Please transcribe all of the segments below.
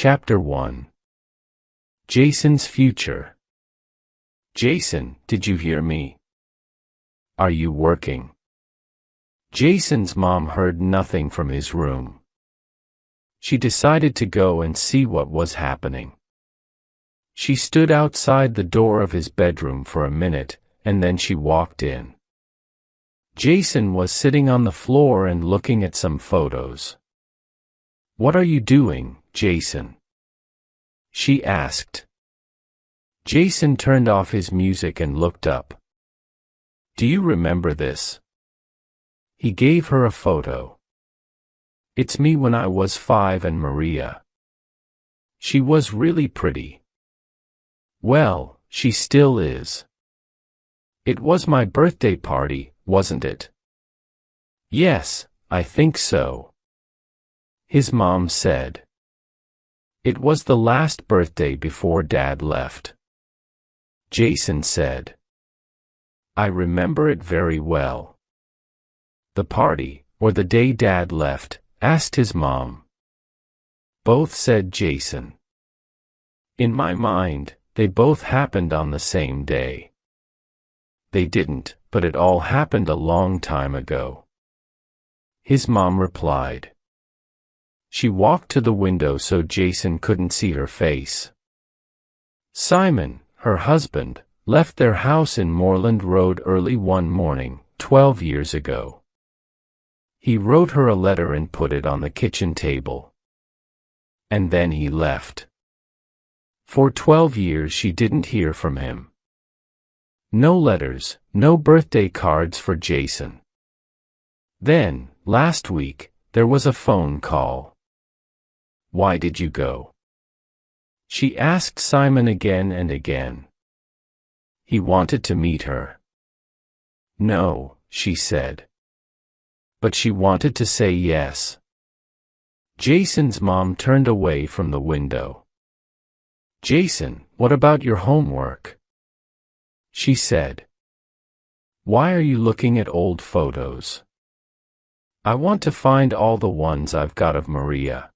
Chapter 1. Jason's Future. Jason, did you hear me? Are you working? Jason's mom heard nothing from his room. She decided to go and see what was happening. She stood outside the door of his bedroom for a minute, and then she walked in. Jason was sitting on the floor and looking at some photos. "What are you doing, Jason?" she asked. Jason turned off his music and looked up. "Do you remember this?" He gave her a photo. "It's me when I was 5 and Maria. She was really pretty. Well, she still is. It was my birthday party, wasn't it?" "Yes, I think so," his mom said. "It was the last birthday before Dad left," Jason said. "I remember it very well." "The party, or the day Dad left?" asked his mom. "Both," said Jason. "In my mind, they both happened on the same day." "They didn't, but it all happened a long time ago," his mom replied. She walked to the window so Jason couldn't see her face. Simon, her husband, left their house in Moreland Road early one morning, 12 years ago. He wrote her a letter and put it on the kitchen table. And then he left. For 12 years she didn't hear from him. No letters, no birthday cards for Jason. Then, last week, there was a phone call. "Why did you go?" she asked Simon again and again. He wanted to meet her. "No," she said. But she wanted to say yes. Jason's mom turned away from the window. "Jason, what about your homework?" she said. "Why are you looking at old photos?" "I want to find all the ones I've got of Maria.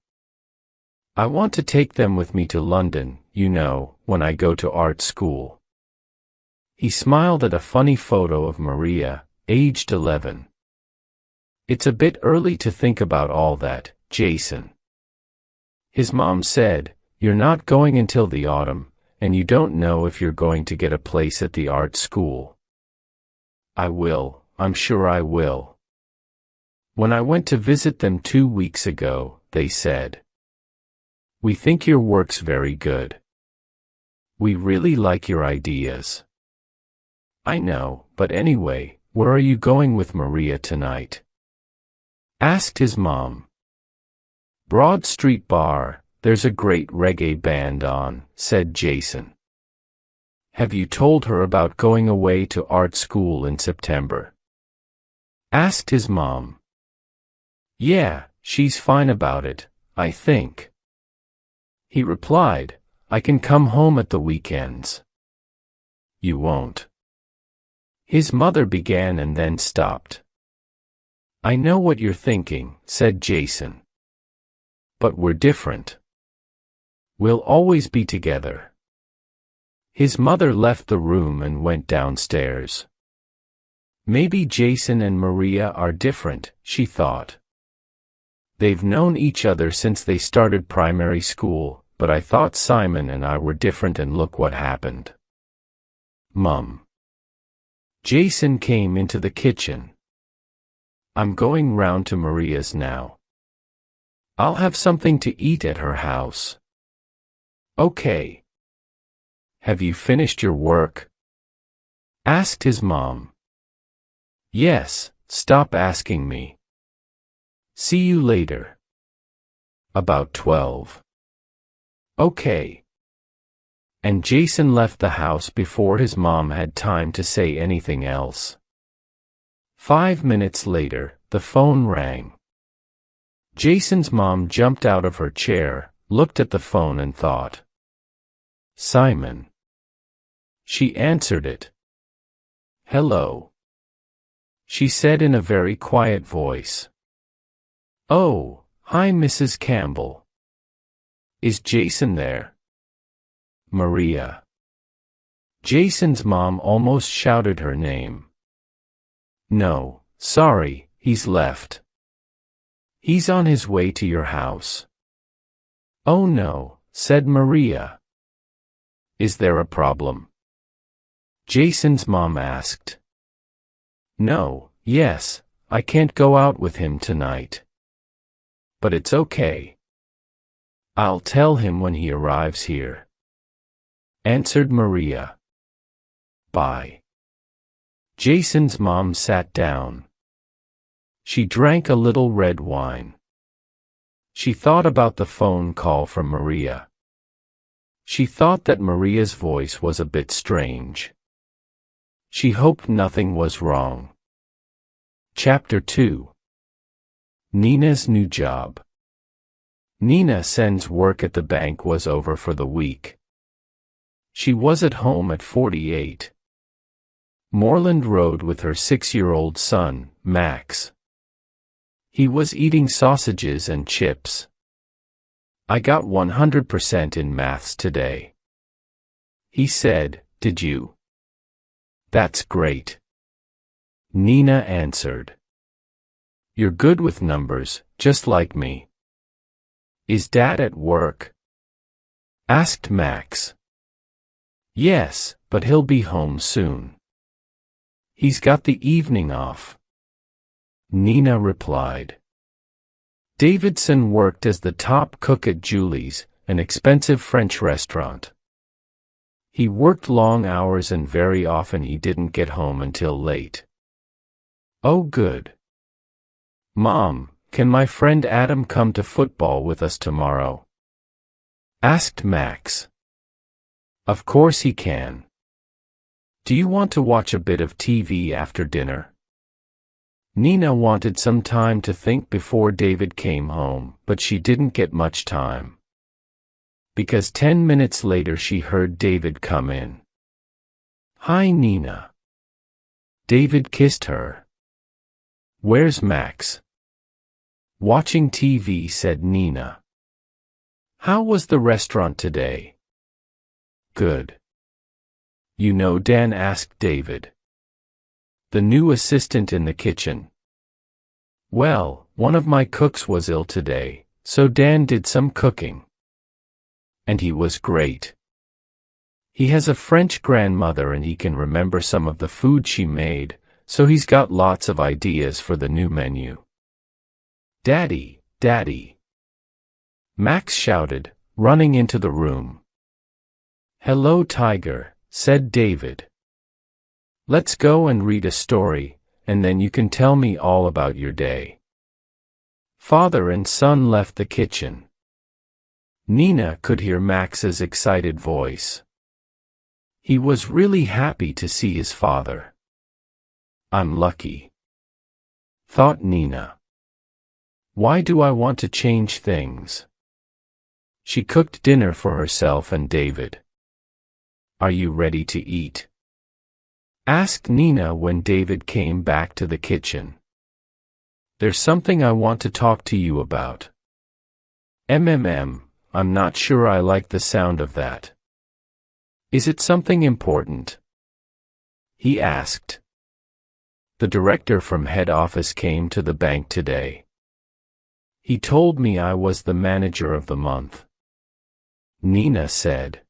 I want to take them with me to London, you know, when I go to art school." He smiled at a funny photo of Maria, aged 11. "It's a bit early to think about all that, Jason." His mom said, "You're not going until the autumn, and you don't know if you're going to get a place at the art school." "I will, I'm sure I will. When I went to visit them 2 weeks ago, they said, 'We think your work's very good. We really like your ideas.'" "I know, but anyway, where are you going with Maria tonight?" asked his mom. "Broad Street Bar, there's a great reggae band on," said Jason. "Have you told her about going away to art school in September?" asked his mom. "Yeah, she's fine about it, I think," he replied. "I can come home at the weekends." "You won't," his mother began and then stopped. "I know what you're thinking," said Jason. "But we're different. We'll always be together." His mother left the room and went downstairs. Maybe Jason and Maria are different, she thought. They've known each other since they started primary school, but I thought Simon and I were different, and look what happened. "Mum." Jason came into the kitchen. "I'm going round to Maria's now. I'll have something to eat at her house." "Okay." "Have you finished your work?" asked his mom. "Yes, stop asking me. See you later." "About 12. Okay." And Jason left the house before his mom had time to say anything else. 5 minutes later, the phone rang. Jason's mom jumped out of her chair, looked at the phone and thought, "Simon." She answered it. "Hello," she said in a very quiet voice. "Oh, hi Mrs. Campbell. Is Jason there? Maria. Jason's mom almost shouted her name. No, sorry, he's left. He's on his way to your house. Oh no, said Maria. Is there a problem? Jason's mom asked. No, yes, I can't go out with him tonight. But it's okay. I'll tell him when he arrives here, answered Maria. Bye. Jason's mom sat down. She drank a little red wine. She thought about the phone call from Maria. She thought that Maria's voice was a bit strange. She hoped nothing was wrong. Chapter 2. Nina's new job. Nina Sen's work at the bank was over for the week. She was at home at 48 Moreland Road with her 6-year-old son, Max. He was eating sausages and chips. I got 100% in maths today, he said. Did you? That's great, Nina answered. You're good with numbers, just like me. Is Dad at work? Asked Max. Yes, but he'll be home soon. He's got the evening off, Nina replied. Davidson worked as the top cook at Julie's, an expensive French restaurant. He worked long hours and very often he didn't get home until late. Oh good. Mom, can my friend Adam come to football with us tomorrow? Asked Max. Of course he can. Do you want to watch a bit of TV after dinner? Nina wanted some time to think before David came home, but she didn't get much time. Because 10 minutes later she heard David come in. Hi Nina. David kissed her. Where's Max? Watching TV, said Nina. How was the restaurant today? Good. You know Dan, asked David, the new assistant in the kitchen. Well, one of my cooks was ill today, so Dan did some cooking. And he was great. He has a French grandmother and he can remember some of the food she made, so he's got lots of ideas for the new menu. Daddy, Daddy! Max shouted, running into the room. Hello, Tiger, said David. Let's go and read a story, and then you can tell me all about your day. Father and son left the kitchen. Nina could hear Max's excited voice. He was really happy to see his father. I'm lucky, thought Nina. Why do I want to change things? She cooked dinner for herself and David. Are you ready to eat? Asked Nina when David came back to the kitchen. There's something I want to talk to you about. I'm not sure I like the sound of that. Is it something important? He asked. The director from head office came to the bank today. He told me I was the manager of the month, Nina said.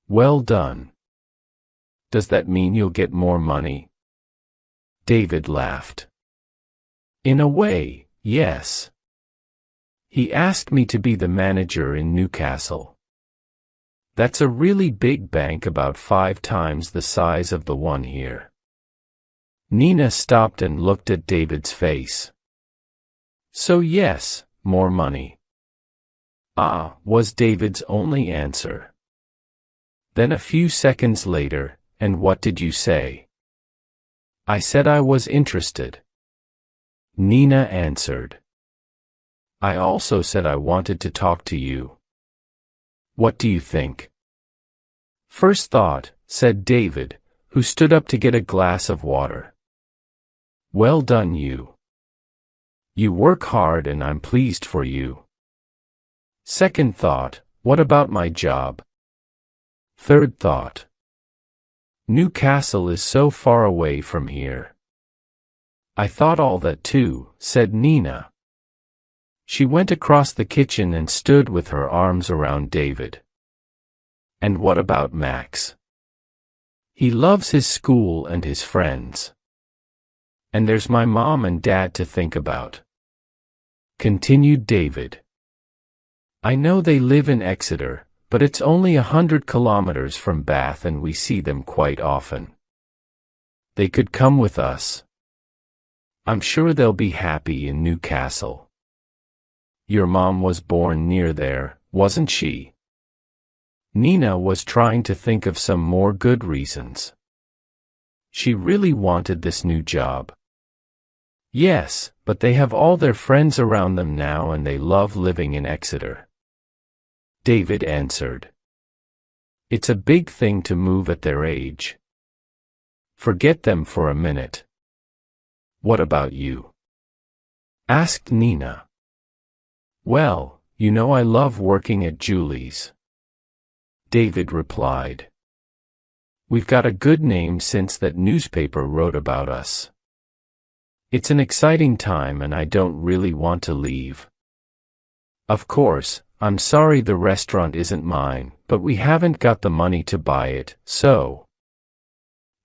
Well done. Does that mean you'll get more money? David laughed. In a way, yes. He asked me to be the manager in Newcastle. That's a really big bank, about 5 times the size of the one here. Nina stopped and looked at David's face. So yes, more money. Was David's only answer. Then a few seconds later, and what did you say? I said I was interested, Nina answered. I also said I wanted to talk to you. What do you think? First thought, said David, who stood up to get a glass of water. Well done you. You work hard and I'm pleased for you. Second thought, what about my job? Third thought, Newcastle is so far away from here. I thought all that too, said Nina. She went across the kitchen and stood with her arms around David. And what about Max? He loves his school and his friends. And there's my mom and dad to think about, continued David. I know they live in Exeter, but it's only 100 kilometers from Bath and we see them quite often. They could come with us. I'm sure they'll be happy in Newcastle. Your mom was born near there, wasn't she? Nina was trying to think of some more good reasons. She really wanted this new job. Yes, but they have all their friends around them now and they love living in Exeter. David answered. It's a big thing to move at their age. Forget them for a minute. What about you? Asked Nina. Well, you know I love working at Julie's. David replied. We've got a good name since that newspaper wrote about us. It's an exciting time and I don't really want to leave. Of course, I'm sorry the restaurant isn't mine, but we haven't got the money to buy it, so.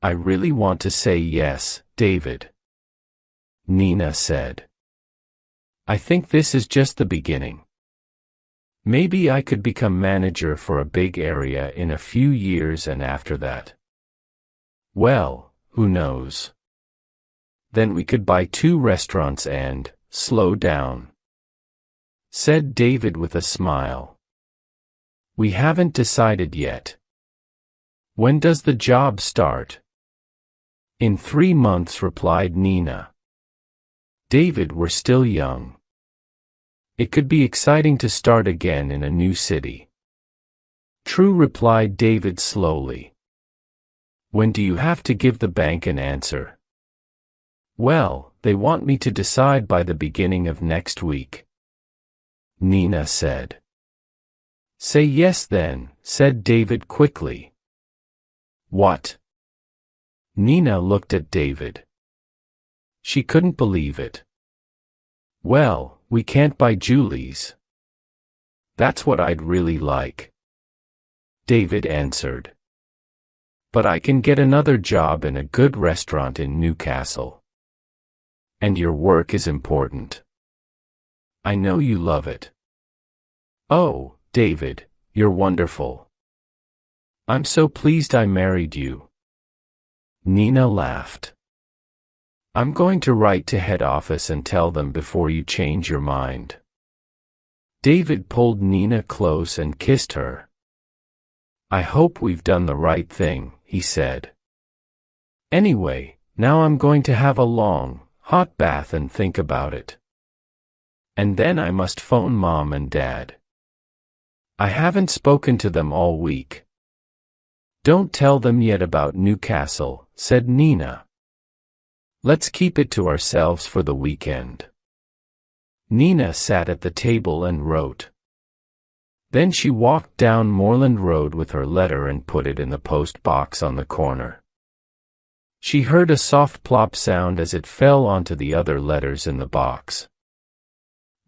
I really want to say yes, David. Nina said. I think this is just the beginning. Maybe I could become manager for a big area in a few years and after that. Well, who knows? Then we could buy 2 restaurants and slow down, said David with a smile. We haven't decided yet. When does the job start? In 3 months, replied Nina. David were still young. It could be exciting to start again in a new city. True, replied David slowly. When do you have to give the bank an answer? Well, they want me to decide by the beginning of next week, Nina said. Say yes then, said David quickly. What? Nina looked at David. She couldn't believe it. Well, we can't buy Julie's. That's what I'd really like, David answered. But I can get another job in a good restaurant in Newcastle. And your work is important. I know you love it. Oh, David, you're wonderful. I'm so pleased I married you. Nina laughed. I'm going to write to head office and tell them before you change your mind. David pulled Nina close and kissed her. I hope we've done the right thing, he said. Anyway, now I'm going to have a long, hot bath and think about it. And then I must phone Mom and Dad. I haven't spoken to them all week. Don't tell them yet about Newcastle, said Nina. Let's keep it to ourselves for the weekend. Nina sat at the table and wrote. Then she walked down Moorland Road with her letter and put it in the post box on the corner. She heard a soft plop sound as it fell onto the other letters in the box.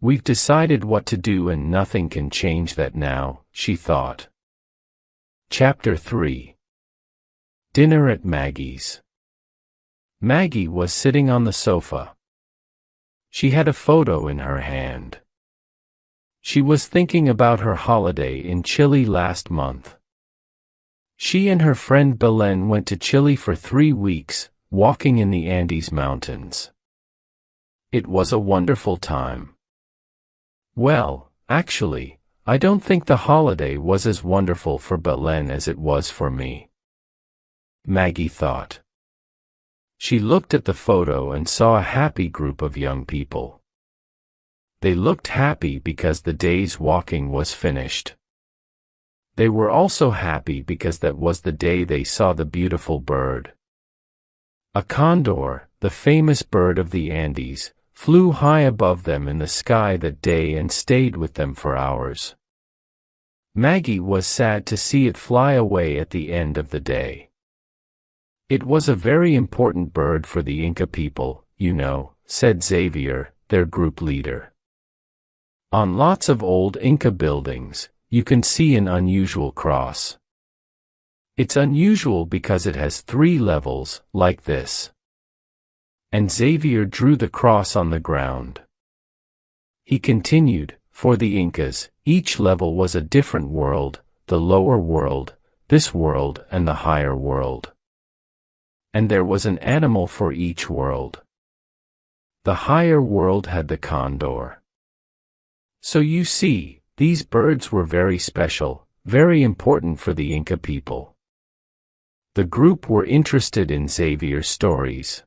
We've decided what to do and nothing can change that now, she thought. Chapter 3. Dinner at Maggie's. Maggie was sitting on the sofa. She had a photo in her hand. She was thinking about her holiday in Chile last month. She and her friend Belen went to Chile for 3 weeks, walking in the Andes Mountains. It was a wonderful time. Well, actually, I don't think the holiday was as wonderful for Belen as it was for me, Maggie thought. She looked at the photo and saw a happy group of young people. They looked happy because the day's walking was finished. They were also happy because that was the day they saw the beautiful bird. A condor, the famous bird of the Andes, flew high above them in the sky that day and stayed with them for hours. Maggie was sad to see it fly away at the end of the day. It was a very important bird for the Inca people, you know, said Xavier, their group leader. On lots of old Inca buildings, you can see an unusual cross. It's unusual because it has 3 levels, like this. And Xavier drew the cross on the ground. He continued, for the Incas, each level was a different world, the lower world, this world, and the higher world. And there was an animal for each world. The higher world had the condor. So you see, these birds were very special, very important for the Inca people. The group were interested in Xavier's stories.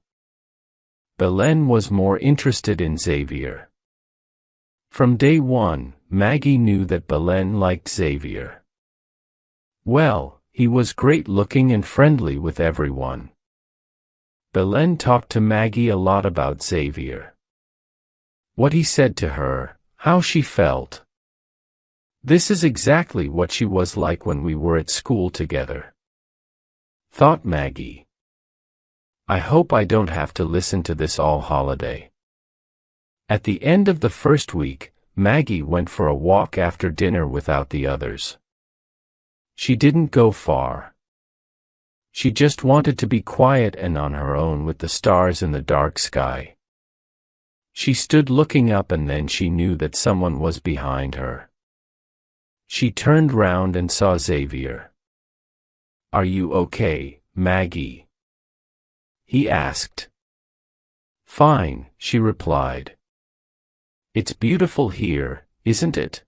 Belen was more interested in Xavier. From day one, Maggie knew that Belen liked Xavier. Well, he was great-looking and friendly with everyone. Belen talked to Maggie a lot about Xavier. What he said to her, how she felt. This is exactly what she was like when we were at school together, thought Maggie. I hope I don't have to listen to this all holiday. At the end of the first week, Maggie went for a walk after dinner without the others. She didn't go far. She just wanted to be quiet and on her own with the stars in the dark sky. She stood looking up and then she knew that someone was behind her. She turned round and saw Xavier. Are you okay, Maggie? He asked. Fine, she replied. It's beautiful here, isn't it?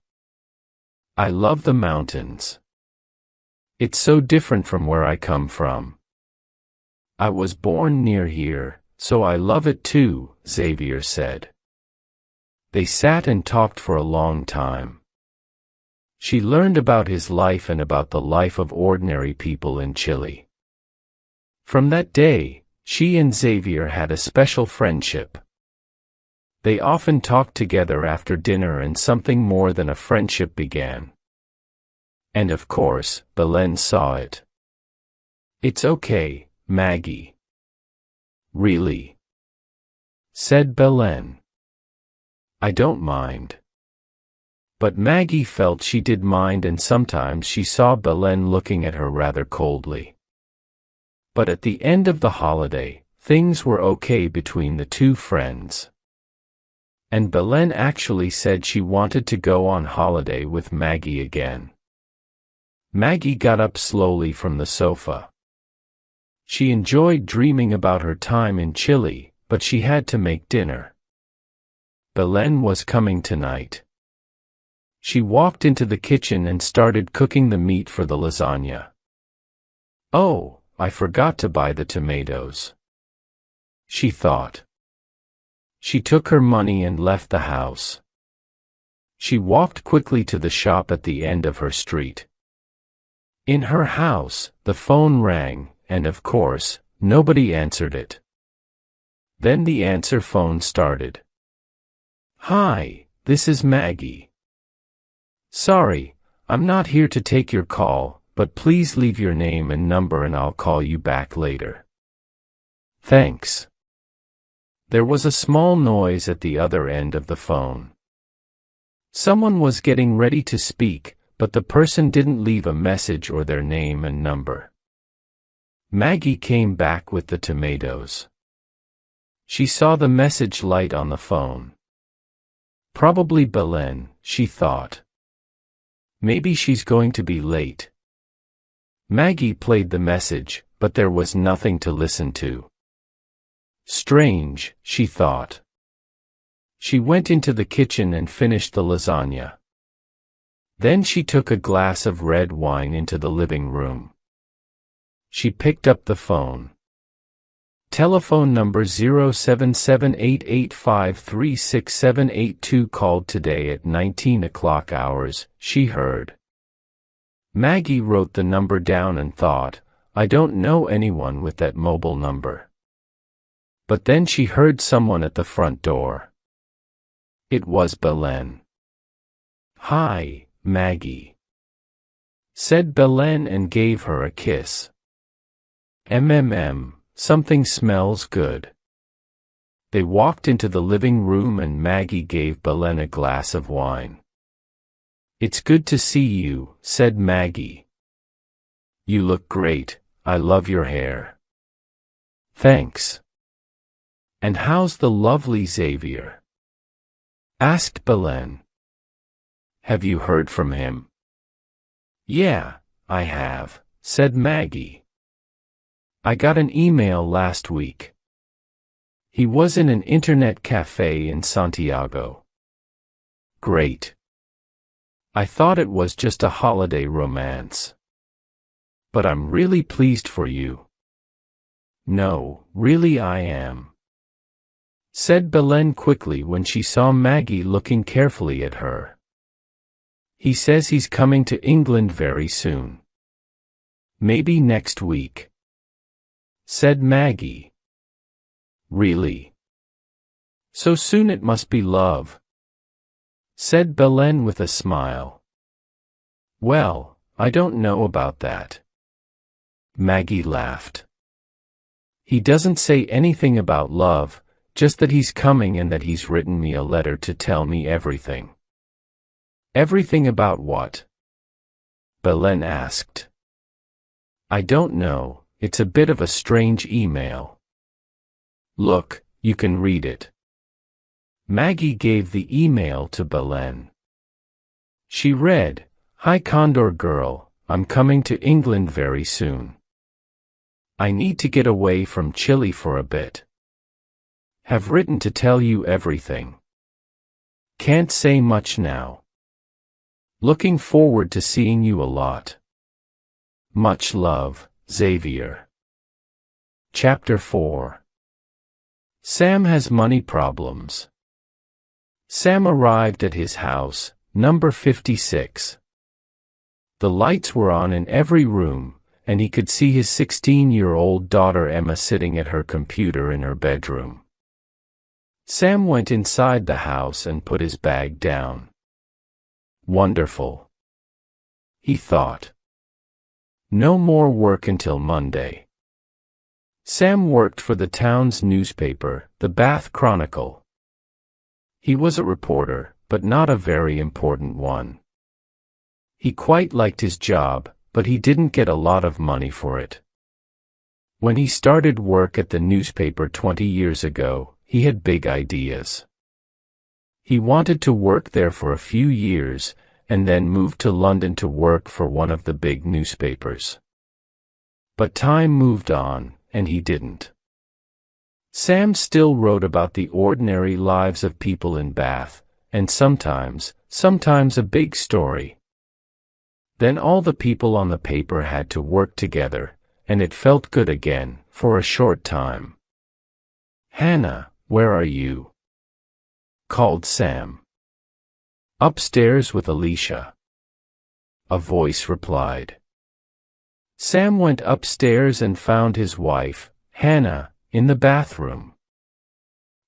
I love the mountains. It's so different from where I come from. I was born near here, so I love it too, Xavier said. They sat and talked for a long time. She learned about his life and about the life of ordinary people in Chile. From that day, she and Xavier had a special friendship. They often talked together after dinner and something more than a friendship began. And of course, Belen saw it. It's okay, Maggie. Really? Said Belen. I don't mind. But Maggie felt she did mind and sometimes she saw Belen looking at her rather coldly. But at the end of the holiday, things were okay between the two friends. And Belen actually said she wanted to go on holiday with Maggie again. Maggie got up slowly from the sofa. She enjoyed dreaming about her time in Chile, but she had to make dinner. Belen was coming tonight. She walked into the kitchen and started cooking the meat for the lasagna. Oh, I forgot to buy the tomatoes, she thought. She took her money and left the house. She walked quickly to the shop at the end of her street. In her house, the phone rang, and of course, nobody answered it. Then the answer phone started. Hi, this is Maggie. Sorry, I'm not here to take your call, but please leave your name and number and I'll call you back later. Thanks. There was a small noise at the other end of the phone. Someone was getting ready to speak, but the person didn't leave a message or their name and number. Maggie came back with the tomatoes. She saw the message light on the phone. Probably Belen, she thought. Maybe she's going to be late. Maggie played the message, but there was nothing to listen to. Strange, she thought. She went into the kitchen and finished the lasagna. Then she took a glass of red wine into the living room. She picked up the phone. Telephone number 07788536782 called today at 19 o'clock hours, she heard. Maggie wrote the number down and thought, I don't know anyone with that mobile number. But then she heard someone at the front door. It was Belen. Hi, Maggie. said Belen and gave her a kiss. Something smells good. They walked into the living room and Maggie gave Belen a glass of wine. It's good to see you, said Maggie. You look great, I love your hair. Thanks. And how's the lovely Xavier? Asked Belen. Have you heard from him? Yeah, I have, said Maggie. I got an email last week. He was in an internet cafe in Santiago. Great. I thought it was just a holiday romance. But I'm really pleased for you. No, really I am, said Belen quickly when she saw Maggie looking carefully at her. He says he's coming to England very soon. Maybe next week, said Maggie. Really? So soon it must be love, said Belen with a smile. Well, I don't know about that. Maggie laughed. He doesn't say anything about love, just that he's coming and that he's written me a letter to tell me everything. Everything about what? Belen asked. I don't know, it's a bit of a strange email. Look, you can read it. Maggie gave the email to Belen. She read, Hi Condor Girl, I'm coming to England very soon. I need to get away from Chile for a bit. Have written to tell you everything. Can't say much now. Looking forward to seeing you a lot. Much love, Xavier. Chapter 4. Sam has money problems. Sam arrived at his house, number 56. The lights were on in every room, and he could see his 16-year-old daughter Emma sitting at her computer in her bedroom. Sam went inside the house and put his bag down. Wonderful, he thought. No more work until Monday. Sam worked for the town's newspaper, the Bath Chronicle. He was a reporter, but not a very important one. He quite liked his job, but he didn't get a lot of money for it. When he started work at the newspaper 20 years ago, he had big ideas. He wanted to work there for a few years, and then moved to London to work for one of the big newspapers. But time moved on, and he didn't. Sam still wrote about the ordinary lives of people in Bath, and sometimes a big story. Then all the people on the paper had to work together, and it felt good again, for a short time. Hannah, where are you? Called Sam. Upstairs with Alicia. A voice replied. Sam went upstairs and found his wife, Hannah, in the bathroom.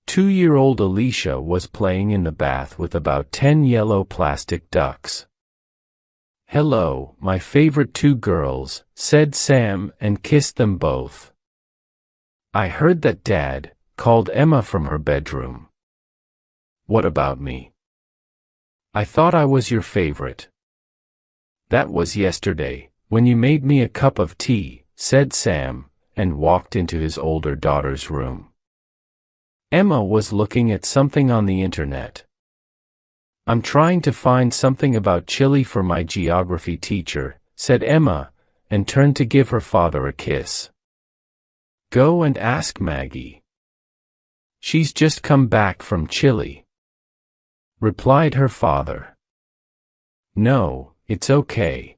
2-year-old Alicia was playing in the bath with about 10 yellow plastic ducks. Hello, my favorite 2 girls, said Sam and kissed them both. I heard that Dad, called Emma from her bedroom. What about me? I thought I was your favorite. That was yesterday, when you made me a cup of tea, said Sam, and walked into his older daughter's room. Emma was looking at something on the internet. I'm trying to find something about Chile for my geography teacher, said Emma, and turned to give her father a kiss. Go and ask Maggie. She's just come back from Chile, replied her father. No, it's okay.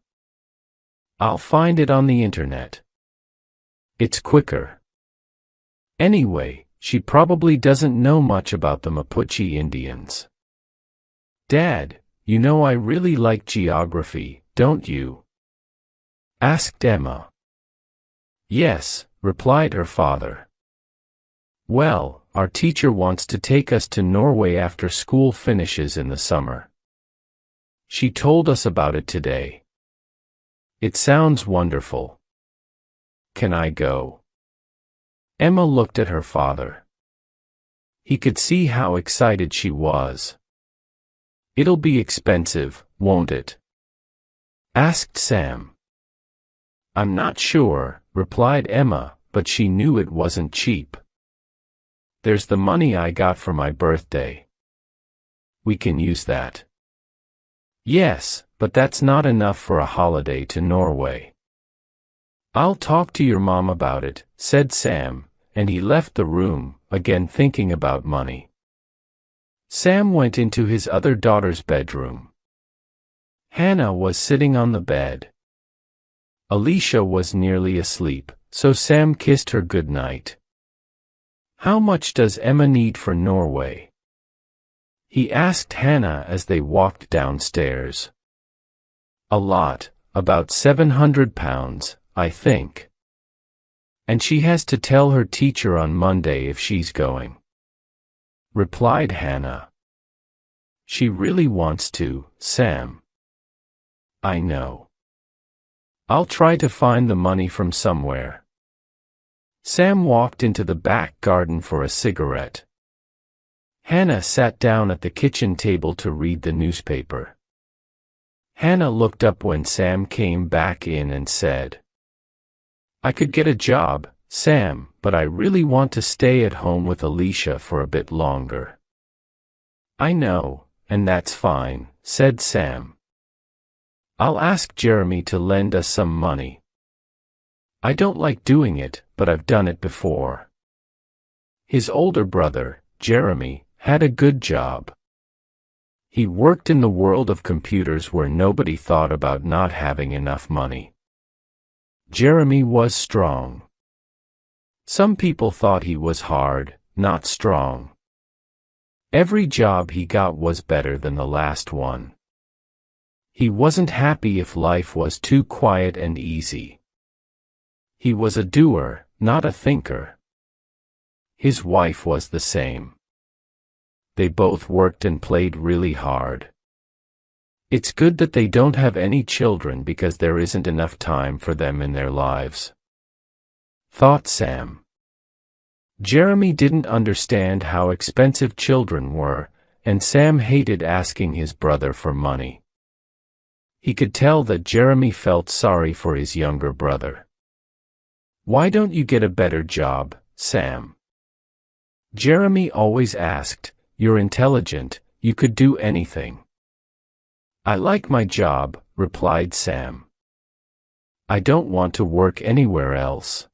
I'll find it on the internet. It's quicker. Anyway, she probably doesn't know much about the Mapuche Indians. Dad, you know I really like geography, don't you? Asked Emma. Yes, replied her father. Well, our teacher wants to take us to Norway after school finishes in the summer. She told us about it today. It sounds wonderful. Can I go? Emma looked at her father. He could see how excited she was. It'll be expensive, won't it? Asked Sam. I'm not sure, replied Emma, but she knew it wasn't cheap. There's the money I got for my birthday. We can use that. Yes, but that's not enough for a holiday to Norway. I'll talk to your mom about it, said Sam, and he left the room, again thinking about money. Sam went into his other daughter's bedroom. Hannah was sitting on the bed. Alicia was nearly asleep, so Sam kissed her good night. How much does Emma need for Norway? He asked Hannah as they walked downstairs. A lot, about £700, I think. And she has to tell her teacher on Monday if she's going. Replied Hannah. She really wants to, Sam. I know. I'll try to find the money from somewhere. Sam walked into the back garden for a cigarette. Hannah sat down at the kitchen table to read the newspaper. Hannah looked up when Sam came back in and said, I could get a job, Sam, but I really want to stay at home with Alicia for a bit longer. I know, and that's fine, said Sam. I'll ask Jeremy to lend us some money. I don't like doing it, but I've done it before. His older brother, Jeremy, had a good job. He worked in the world of computers where nobody thought about not having enough money. Jeremy was strong. Some people thought he was hard, not strong. Every job he got was better than the last one. He wasn't happy if life was too quiet and easy. He was a doer, not a thinker. His wife was the same. They both worked and played really hard. It's good that they don't have any children because there isn't enough time for them in their lives. Thought Sam. Jeremy didn't understand how expensive children were, and Sam hated asking his brother for money. He could tell that Jeremy felt sorry for his younger brother. Why don't you get a better job, Sam? Jeremy always asked. You're intelligent, you could do anything. I like my job, replied Sam. I don't want to work anywhere else.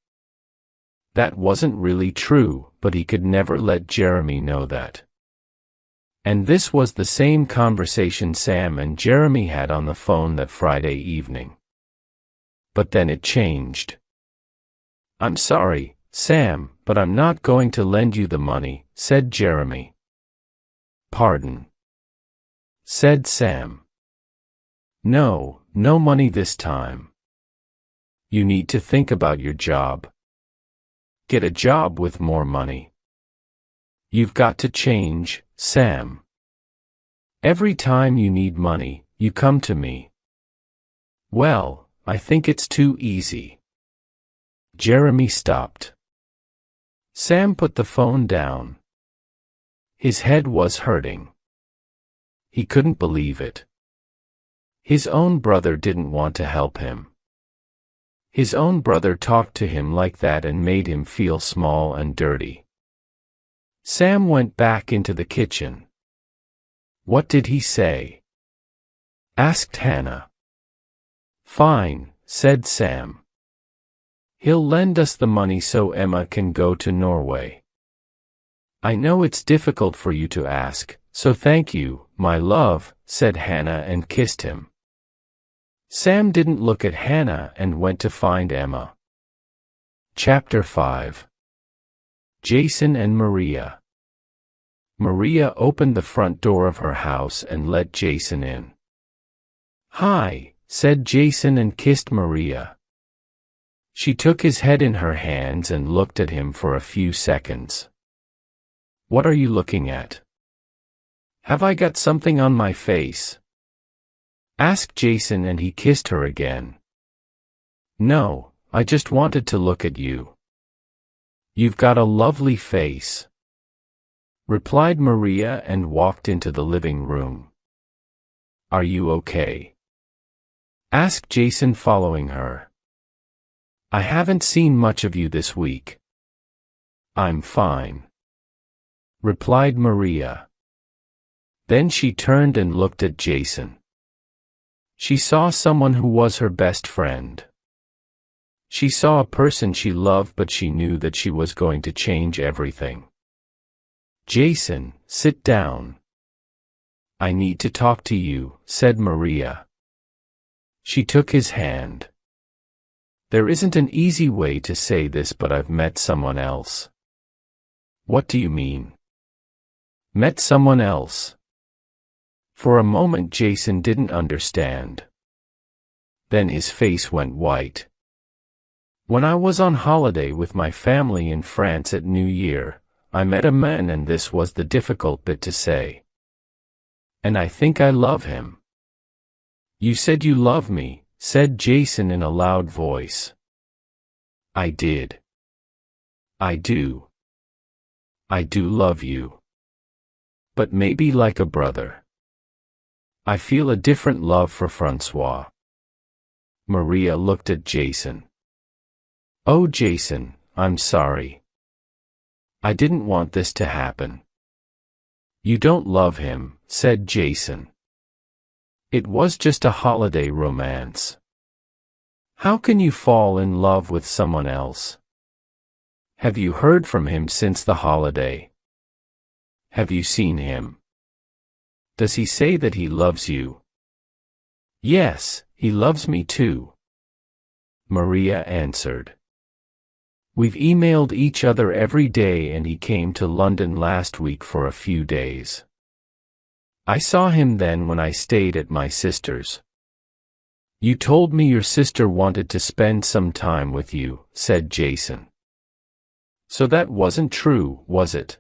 That wasn't really true, but he could never let Jeremy know that. And this was the same conversation Sam and Jeremy had on the phone that Friday evening. But then it changed. I'm sorry, Sam, but I'm not going to lend you the money, said Jeremy. Pardon? Said Sam. No, no money this time. You need to think about your job. Get a job with more money. You've got to change, Sam. Every time you need money, you come to me. Well, I think it's too easy. Jeremy stopped. Sam put the phone down. His head was hurting. He couldn't believe it. His own brother didn't want to help him. His own brother talked to him like that and made him feel small and dirty. Sam went back into the kitchen. What did he say? Asked Hannah. Fine, said Sam. He'll lend us the money so Emma can go to Norway. I know it's difficult for you to ask, so thank you, my love, said Hannah and kissed him. Sam didn't look at Hannah and went to find Emma. Chapter 5. Jason and Maria. Maria opened the front door of her house and let Jason in. Hi, said Jason and kissed Maria. She took his head in her hands and looked at him for a few seconds. What are you looking at? Have I got something on my face? Asked Jason and he kissed her again. No, I just wanted to look at you. You've got a lovely face, replied Maria and walked into the living room. Are you okay? Asked Jason following her. I haven't seen much of you this week. I'm fine, replied Maria. Then she turned and looked at Jason. She saw someone who was her best friend. She saw a person she loved, but she knew that she was going to change everything. Jason, sit down. I need to talk to you, said Maria. She took his hand. There isn't an easy way to say this, but I've met someone else. What do you mean? Met someone else? For a moment Jason didn't understand. Then his face went white. When I was on holiday with my family in France at New Year, I met a man, and this was the difficult bit to say. And I think I love him. You said you love me, said Jason in a loud voice. I did. I do. I do love you. But maybe like a brother. I feel a different love for Francois. Maria looked at Jason. Oh, Jason, I'm sorry. I didn't want this to happen. You don't love him, said Jason. It was just a holiday romance. How can you fall in love with someone else? Have you heard from him since the holiday? Have you seen him? Does he say that he loves you? Yes, he loves me too, Maria answered. We've emailed each other every day, and he came to London last week for a few days. I saw him then when I stayed at my sister's. You told me your sister wanted to spend some time with you, said Jason. So that wasn't true, was it?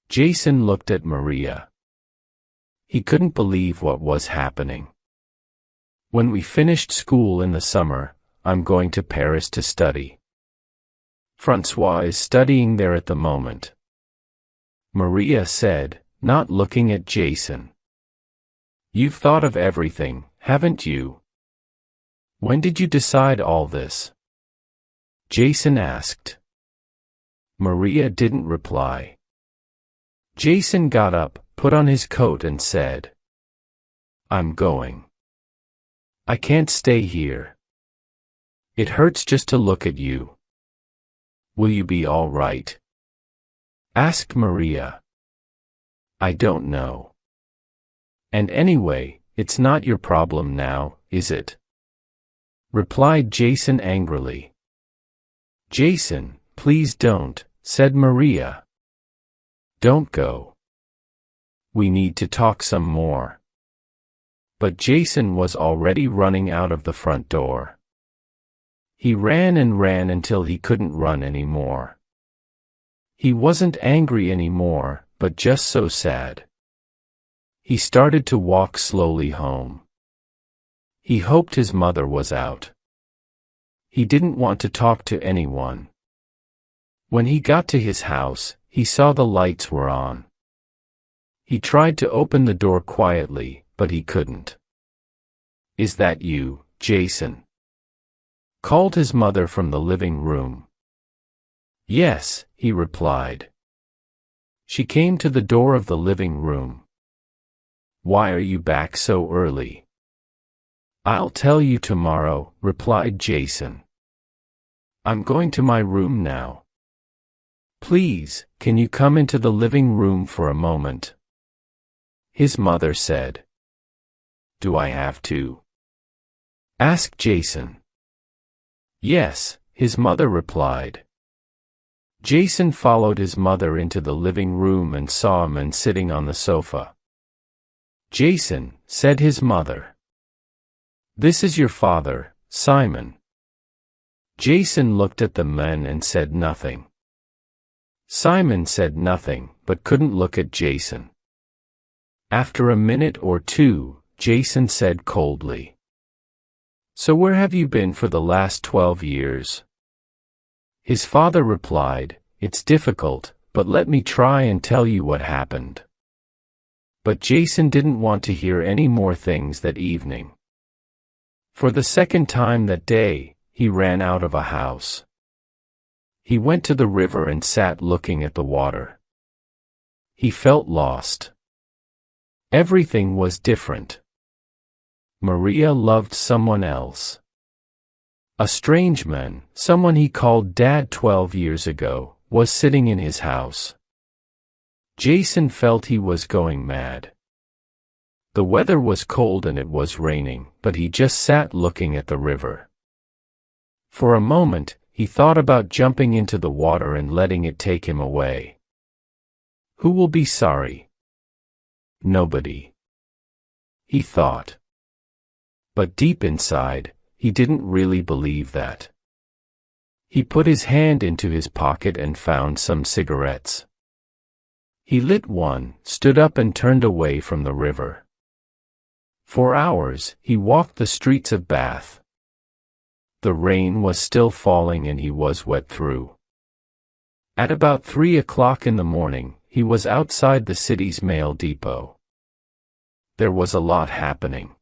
Jason looked at Maria. He couldn't believe what was happening. When we finished school in the summer, I'm going to Paris to study. Francois is studying there at the moment, Maria said, not looking at Jason. You've thought of everything, haven't you? When did you decide all this? Jason asked. Maria didn't reply. Jason got up, put on his coat and said, I'm going. I can't stay here. It hurts just to look at you. Will you be all right? Asked Maria. I don't know. And anyway, it's not your problem now, is it? Replied Jason angrily. Jason, please don't, said Maria. Don't go. We need to talk some more. But Jason was already running out of the front door. He ran and ran until he couldn't run anymore. He wasn't angry anymore, but just so sad. He started to walk slowly home. He hoped his mother was out. He didn't want to talk to anyone. When he got to his house, he saw the lights were on. He tried to open the door quietly, but he couldn't. Is that you, Jason? Called his mother from the living room. Yes, he replied. She came to the door of the living room. Why are you back so early? I'll tell you tomorrow, replied Jason. I'm going to my room now. Please, can you come into the living room for a moment? His mother said. Do I have to? Asked Jason. Yes, his mother replied. Jason followed his mother into the living room and saw a man sitting on the sofa. Jason, said his mother. This is your father, Simon. Jason looked at the man and said nothing. Simon said nothing, but couldn't look at Jason. After a minute or two, Jason said coldly, So where have you been for the last 12 years? His father replied, It's difficult, but let me try and tell you what happened. But Jason didn't want to hear any more things that evening. For the second time that day, he ran out of a house. He went to the river and sat looking at the water. He felt lost. Everything was different. Maria loved someone else. A strange man, someone he called Dad 12 years ago, was sitting in his house. Jason felt he was going mad. The weather was cold and it was raining, but he just sat looking at the river. For a moment, he thought about jumping into the water and letting it take him away. Who will be sorry? Nobody. He thought. But deep inside, he didn't really believe that. He put his hand into his pocket and found some cigarettes. He lit one, stood up and turned away from the river. For hours, he walked the streets of Bath. The rain was still falling and he was wet through. At about 3 o'clock in the morning, he was outside the city's mail depot. There was a lot happening.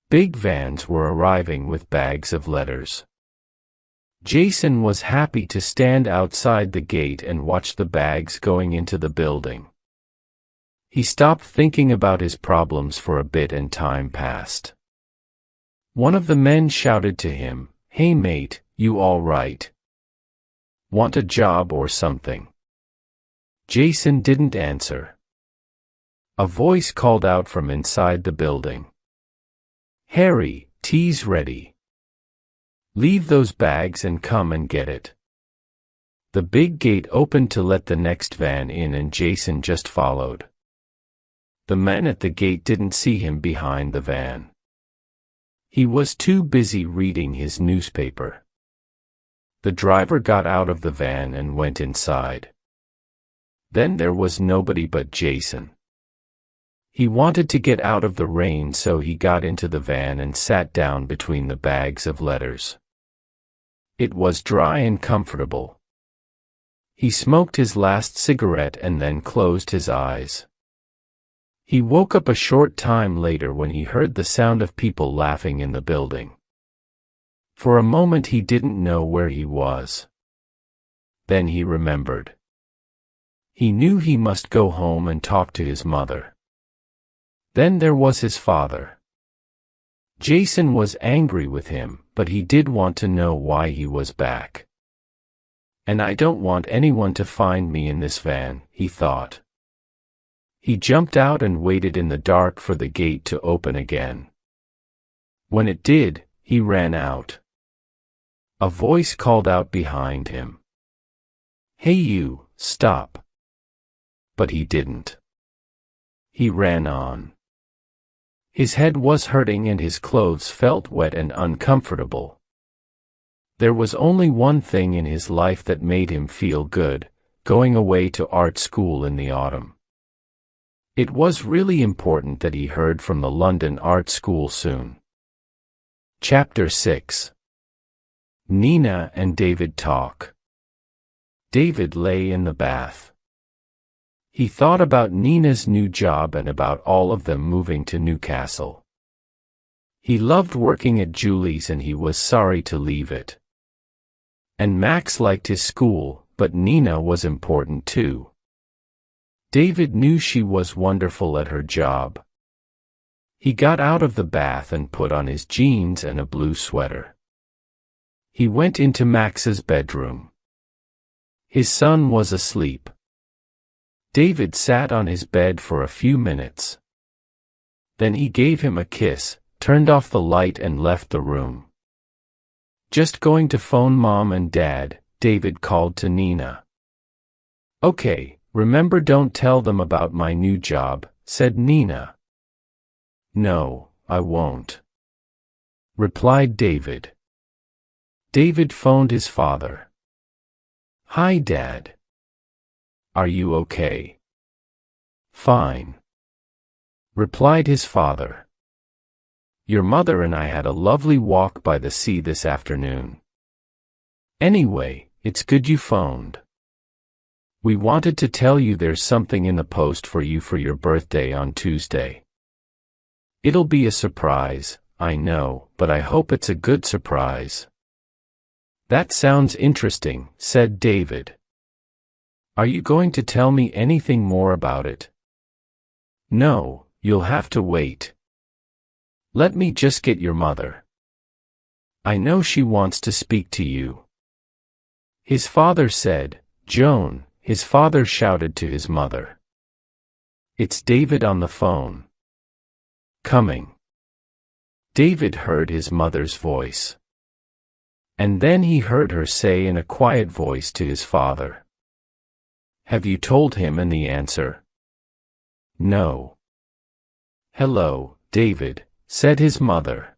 Big vans were arriving with bags of letters. Jason was happy to stand outside the gate and watch the bags going into the building. He stopped thinking about his problems for a bit and time passed. One of the men shouted to him, "Hey mate, you all right? Want a job or something?" Jason didn't answer. A voice called out from inside the building. "Harry, tea's ready. Leave those bags and come and get it." The big gate opened to let the next van in and Jason just followed. The man at the gate didn't see him behind the van. He was too busy reading his newspaper. The driver got out of the van and went inside. Then there was nobody but Jason. He wanted to get out of the rain, so he got into the van and sat down between the bags of letters. It was dry and comfortable. He smoked his last cigarette and then closed his eyes. He woke up a short time later when he heard the sound of people laughing in the building. For a moment he didn't know where he was. Then he remembered. He knew he must go home and talk to his mother. Then there was his father. Jason was angry with him, but he did want to know why he was back. "And I don't want anyone to find me in this van," he thought. He jumped out and waited in the dark for the gate to open again. When it did, he ran out. A voice called out behind him. "Hey you, stop." But he didn't. He ran on. His head was hurting and his clothes felt wet and uncomfortable. There was only one thing in his life that made him feel good: going away to art school in the autumn. It was really important that he heard from the London Art School soon. Chapter 6. Nina and David talk. David lay in the bath. He thought about Nina's new job and about all of them moving to Newcastle. He loved working at Julie's and he was sorry to leave it. And Max liked his school, but Nina was important too. David knew she was wonderful at her job. He got out of the bath and put on his jeans and a blue sweater. He went into Max's bedroom. His son was asleep. David sat on his bed for a few minutes. Then he gave him a kiss, turned off the light and left the room. "Just going to phone Mom and Dad," David called to Nina. "Okay. Remember, don't tell them about my new job," said Nina. "No, I won't," replied David. David phoned his father. "Hi, Dad. Are you okay?" "Fine," replied his father. Your mother and I had a lovely walk by the sea this afternoon. Anyway, it's good you phoned. We wanted to tell you there's something in the post for you for your birthday on Tuesday. It'll be a surprise, I know, but I hope it's a good surprise. That sounds interesting, said David. Are you going to tell me anything more about it? No, you'll have to wait. Let me just get your mother. I know she wants to speak to you. His father said. Joan, his father shouted to his mother. It's David on the phone. Coming. David heard his mother's voice. And then he heard her say in a quiet voice to his father. Have you told him? And the answer? No. Hello, David, said his mother.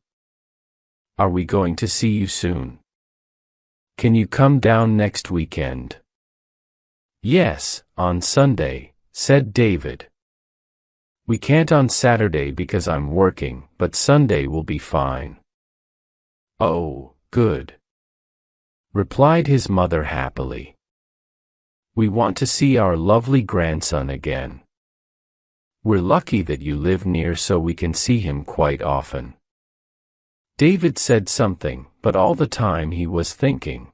Are we going to see you soon? Can you come down next weekend? Yes, on Sunday, said David. We can't on Saturday because I'm working, but Sunday will be fine. Oh, good, replied his mother happily. We want to see our lovely grandson again. We're lucky that you live near so we can see him quite often. David said something, but all the time he was thinking.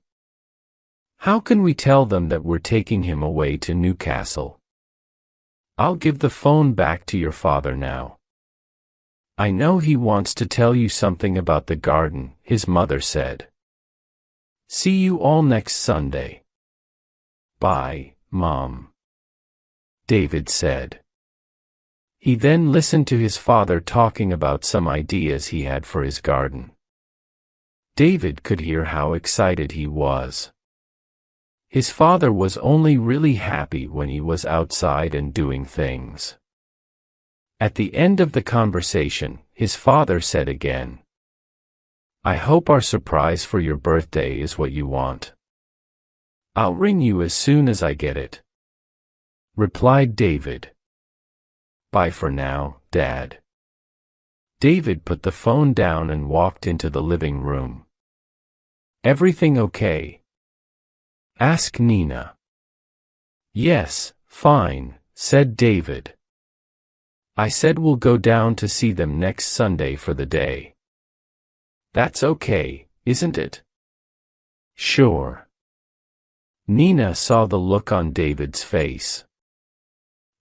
How can we tell them that we're taking him away to Newcastle? I'll give the phone back to your father now. I know he wants to tell you something about the garden, his mother said. See you all next Sunday. Bye, Mom, David said. He then listened to his father talking about some ideas he had for his garden. David could hear how excited he was. His father was only really happy when he was outside and doing things. At the end of the conversation, his father said again, I hope our surprise for your birthday is what you want. I'll ring you as soon as I get it, replied David. Bye for now, Dad. David put the phone down and walked into the living room. Everything okay? Asked Nina. Yes, fine, said David. I said we'll go down to see them next Sunday for the day. That's okay, isn't it? Sure. Nina saw the look on David's face.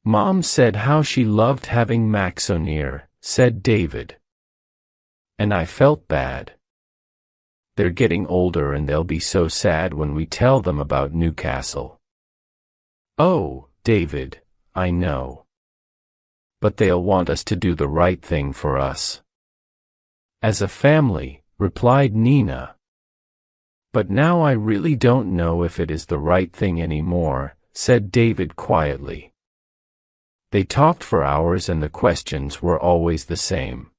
Mom said how she loved having Max so near, said David. And I felt bad. They're getting older and they'll be so sad when we tell them about Newcastle. Oh, David, I know. But they'll want us to do the right thing for us. As a family, replied Nina. But now I really don't know if it is the right thing anymore, said David quietly. They talked for hours and the questions were always the same.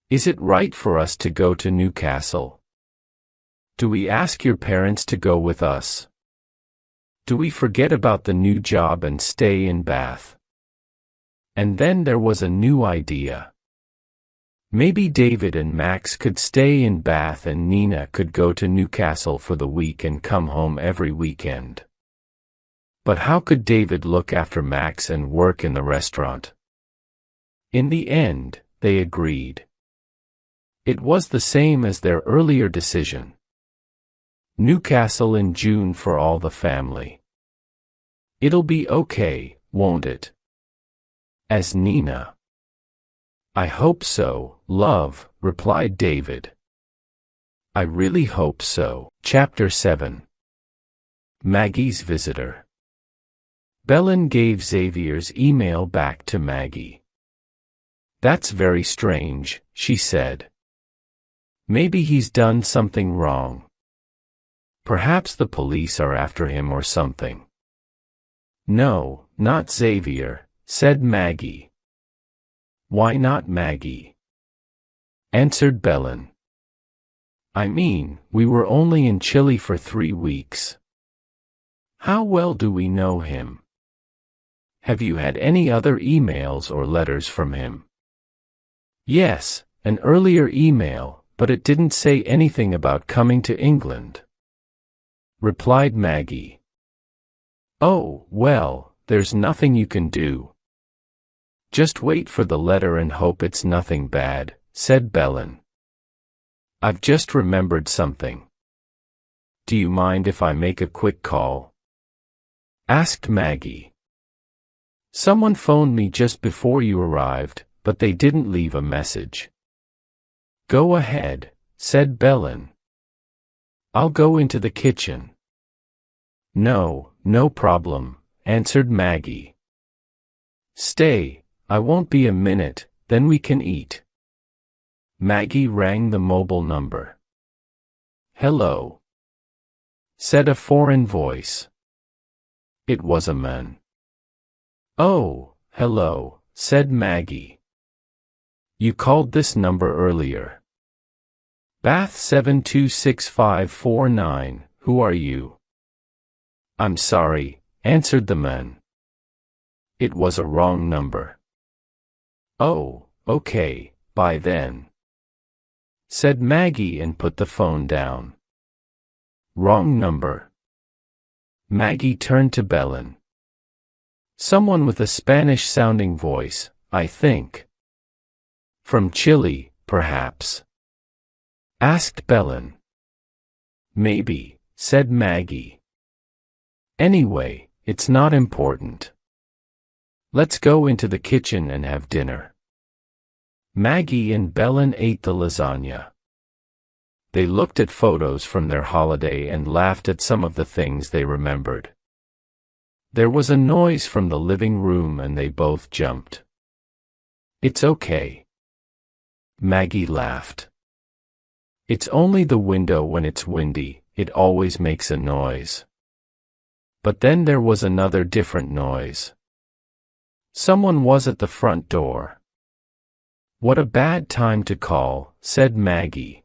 Is it right for us to go to Newcastle? Do we ask your parents to go with us? Do we forget about the new job and stay in Bath? And then there was a new idea. Maybe David and Max could stay in Bath and Nina could go to Newcastle for the week and come home every weekend. But how could David look after Max and work in the restaurant? In the end, they agreed. It was the same as their earlier decision. Newcastle in June for all the family. It'll be okay, won't it? As Nina. I hope so, love, replied David. I really hope so. Chapter 7. Maggie's Visitor. Belen gave Xavier's email back to Maggie. That's very strange, she said. Maybe he's done something wrong. Perhaps the police are after him or something. No, not Xavier, said Maggie. Why not Maggie? Answered Belen. I mean, we were only in Chile for 3 weeks. How well do we know him? Have you had any other emails or letters from him? Yes, An earlier email, but it didn't say anything about coming to England," replied Maggie. "Oh, well, there's nothing you can do. Just wait for the letter and hope it's nothing bad," said Belen. "I've just remembered something. Do you mind if I make a quick call?" asked Maggie. "Someone phoned me just before you arrived, but they didn't leave a message." "Go ahead," said Belen. "I'll go into the kitchen." No problem," answered Maggie. "Stay, I won't be a minute, then we can eat." Maggie rang the mobile number. "Hello," said a foreign voice. It was a man. "Oh, hello," said Maggie. "You called this number earlier." "Bath 726549, who are you?" "I'm sorry," answered the man. "It was a wrong number." "Oh, okay, bye then," said Maggie and put the phone down. "Wrong number." Maggie turned to Belen. "Someone with a Spanish-sounding voice, I think." "From Chile, perhaps?" asked Belen. "Maybe," said Maggie. "Anyway, it's not important. Let's go into the kitchen and have dinner." Maggie and Belen ate the lasagna. They looked at photos from their holiday and laughed at some of the things they remembered. There was a noise from the living room and they both jumped. "It's okay," Maggie laughed. "It's only the window when it's windy, it always makes a noise." But then there was another different noise. Someone was at the front door. "What a bad time to call," said Maggie.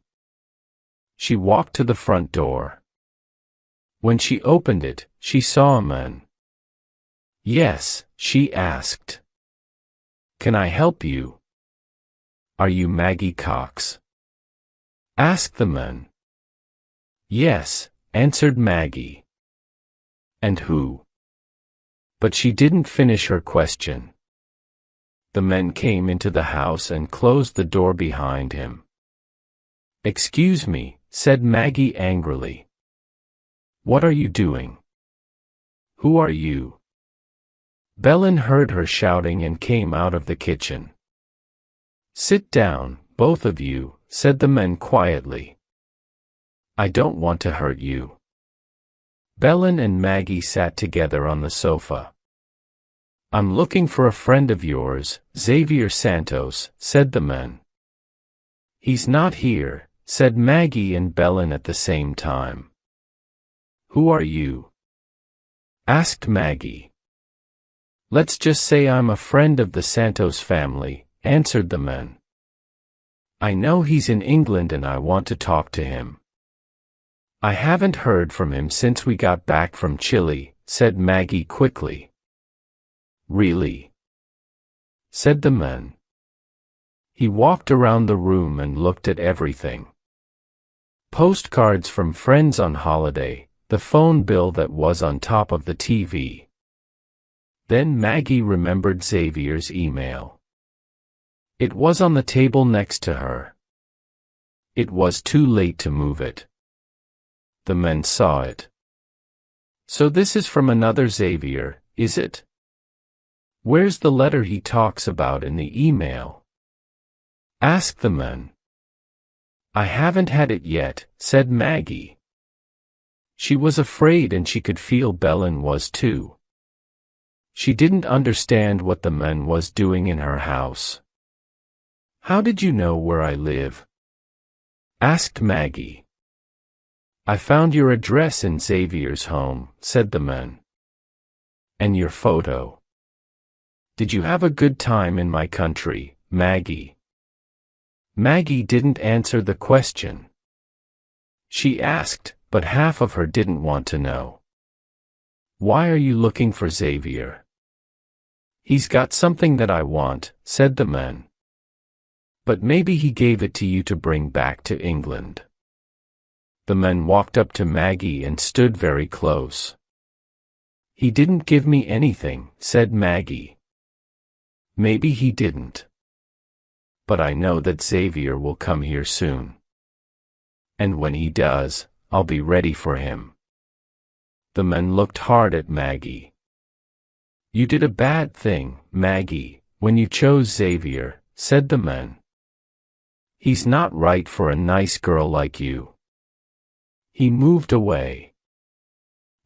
She walked to the front door. When she opened it, she saw a man. "Yes," she asked. "Can I help you?" "Are you Maggie Cox?" asked the man. "Yes," answered Maggie. "And who?" But she didn't finish her question. The man came into the house and closed the door behind him. "Excuse me," said Maggie angrily. "What are you doing? Who are you?" Belen heard her shouting and came out of the kitchen. "Sit down, both of you," said the man quietly. "I don't want to hurt you." Belen and Maggie sat together on the sofa. "I'm looking for a friend of yours, Xavier Santos," said the man. "He's not here," said Maggie and Belen at the same time. "Who are you?" asked Maggie. "Let's just say I'm a friend of the Santos family," answered the man. "I know he's in England and I want to talk to him." "I haven't heard from him since we got back from Chile," said Maggie quickly. "Really?" said the man. He walked around the room and looked at everything. Postcards from friends on holiday, the phone bill that was on top of the TV. Then Maggie remembered Xavier's email. It was on the table next to her. It was too late to move it. The men saw it. "So this is from another Xavier, is it? Where's the letter he talks about in the email?" asked the men. "I haven't had it yet," said Maggie. She was afraid and she could feel Belen was too. She didn't understand what the man was doing in her house. "How did you know where I live?" asked Maggie. "I found your address in Xavier's home," said the man. "And your photo. Did you have a good time in my country, Maggie?" Maggie didn't answer the question. She asked, but half of her didn't want to know. "Why are you looking for Xavier?" "He's got something that I want," said the man. But maybe he gave it to you to bring back to England. The men walked up to Maggie and stood very close. He didn't give me anything, said Maggie. Maybe he didn't. But I know that Xavier will come here soon. And when he does, I'll be ready for him. The men looked hard at Maggie. You did a bad thing, Maggie, when you chose Xavier, said the men. He's not right for a nice girl like you. He moved away.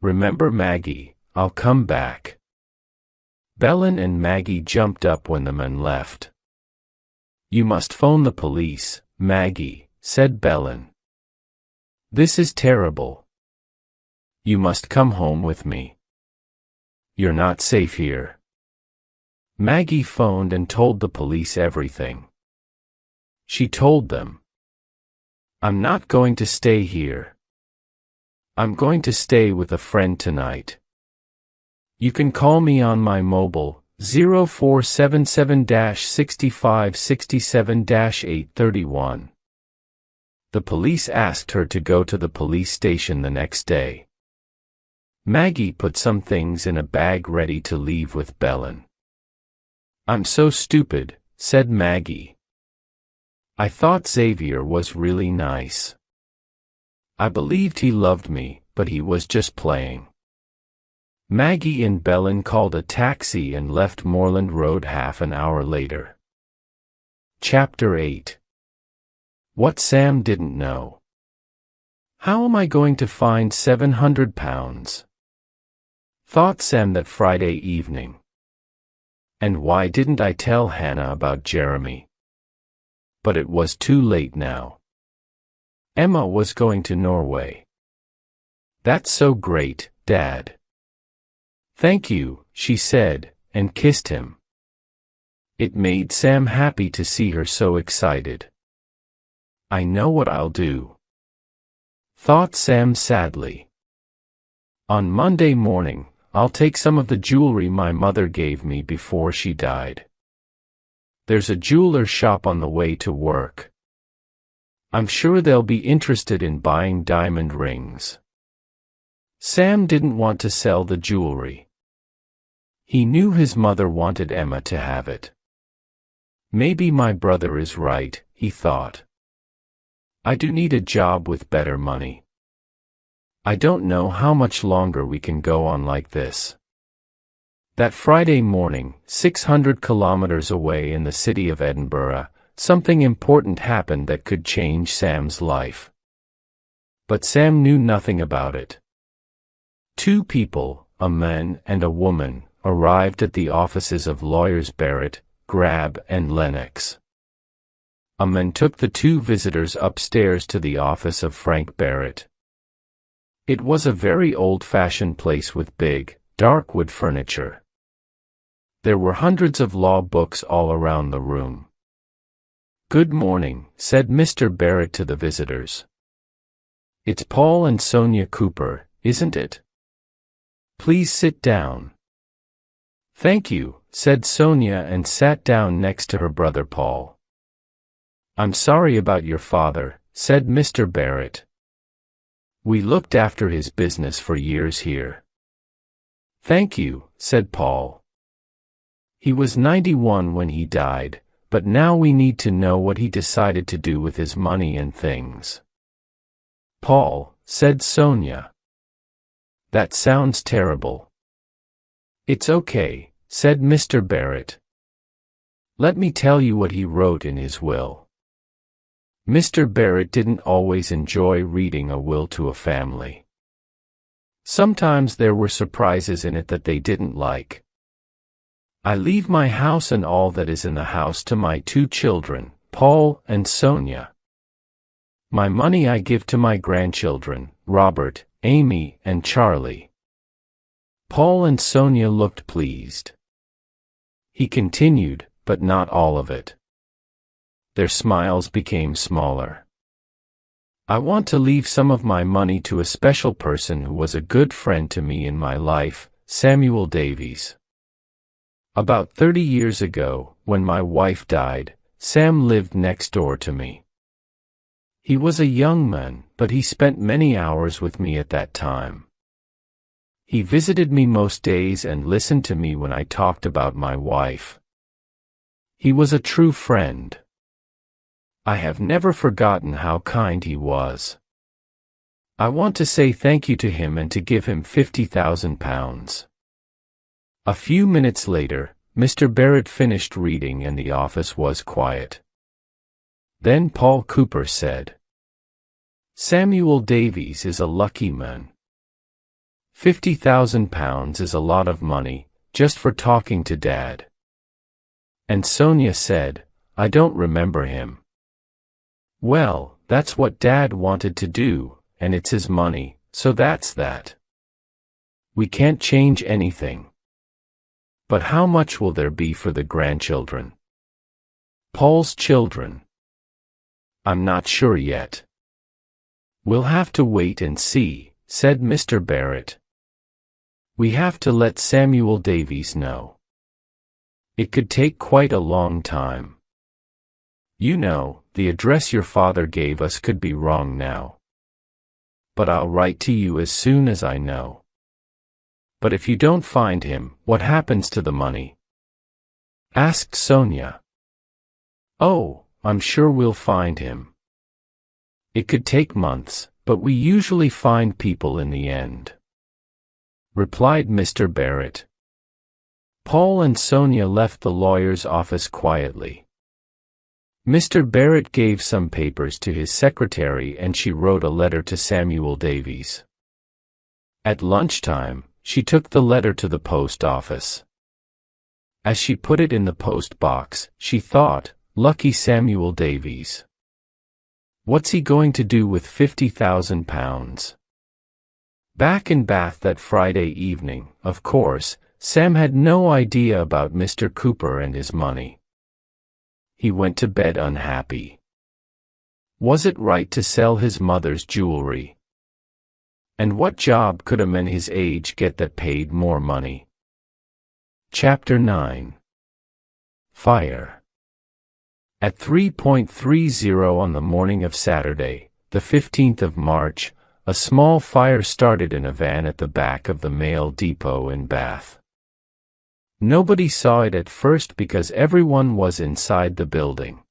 Remember, Maggie, I'll come back. Belen and Maggie jumped up when the men left. You must phone the police, Maggie, said Belen. This is terrible. You must come home with me. You're not safe here. Maggie phoned and told the police everything. She told them, I'm not going to stay here. I'm going to stay with a friend tonight. You can call me on my mobile, 0477-6567-831. The police asked her to go to the police station the next day. Maggie put some things in a bag ready to leave with Belen. I'm so stupid, said Maggie. I thought Xavier was really nice. I believed he loved me, but he was just playing. Maggie and Belen called a taxi and left Moorland Road half an hour later. Chapter 8. What Sam didn't know. How am I going to find £700? Thought Sam that Friday evening. And why didn't I tell Hannah about Jeremy? But it was too late now. Emma was going to Norway. That's so great, Dad. Thank you, she said, and kissed him. It made Sam happy to see her so excited. I know what I'll do, thought Sam sadly. On Monday morning, I'll take some of the jewelry my mother gave me before she died. There's a jeweler shop on the way to work. I'm sure they'll be interested in buying diamond rings. Sam didn't want to sell the jewelry. He knew his mother wanted Emma to have it. Maybe my brother is right, he thought. I do need a job with better money. I don't know how much longer we can go on like this. That Friday morning, 600 kilometers away in the city of Edinburgh, something important happened that could change Sam's life. But Sam knew nothing about it. Two people, a man and a woman, arrived at the offices of lawyers Barrett, Grab and Lennox. A man took the two visitors upstairs to the office of Frank Barrett. It was a very old-fashioned place with big, dark wood furniture. There were hundreds of law books all around the room. Good morning, said Mr. Barrett to the visitors. It's Paul and Sonia Cooper, isn't it? Please sit down. Thank you, said Sonia and sat down next to her brother Paul. I'm sorry about your father, said Mr. Barrett. We looked after his business for years here. Thank you, said Paul. He was 91 when he died, but now we need to know what he decided to do with his money and things. Paul, said Sonia. That sounds terrible. It's okay, said Mr. Barrett. Let me tell you what he wrote in his will. Mr. Barrett didn't always enjoy reading a will to a family. Sometimes there were surprises in it that they didn't like. I leave my house and all that is in the house to my two children, Paul and Sonia. My money I give to my grandchildren, Robert, Amy, and Charlie. Paul and Sonia looked pleased. He continued, but not all of it. Their smiles became smaller. I want to leave some of my money to a special person who was a good friend to me in my life, Samuel Davies. About 30 years ago, when my wife died, Sam lived next door to me. He was a young man, but he spent many hours with me at that time. He visited me most days and listened to me when I talked about my wife. He was a true friend. I have never forgotten how kind he was. I want to say thank you to him and to give him £50,000. A few minutes later, Mr. Barrett finished reading and the office was quiet. Then Paul Cooper said, "Samuel Davies is a lucky man. £50,000 is a lot of money, just for talking to Dad." And Sonia said, "I don't remember him." "Well, that's what Dad wanted to do, and it's his money, so that's that. We can't change anything. But how much will there be for the grandchildren? Paul's children? I'm not sure yet. We'll have to wait and see," said Mr. Barrett. "We have to let Samuel Davies know. It could take quite a long time. You know, the address your father gave us could be wrong now. But I'll write to you as soon as I know." "But if you don't find him, what happens to the money?" asked Sonia. "Oh, I'm sure we'll find him. It could take months, but we usually find people in the end," replied Mr. Barrett. Paul and Sonia left the lawyer's office quietly. Mr. Barrett gave some papers to his secretary and she wrote a letter to Samuel Davies. At lunchtime, she took the letter to the post office. As she put it in the post box, she thought, "Lucky Samuel Davies. What's he going to do with £50,000? Back in Bath that Friday evening, of course, Sam had no idea about Mr. Cooper and his money. He went to bed unhappy. Was it right to sell his mother's jewelry? And what job could a man his age get that paid more money? Chapter 9. Fire. At 3:30 on the morning of Saturday, the 15th of March, a small fire started in a van at the back of the mail depot in Bath. Nobody saw it at first because everyone was inside the building.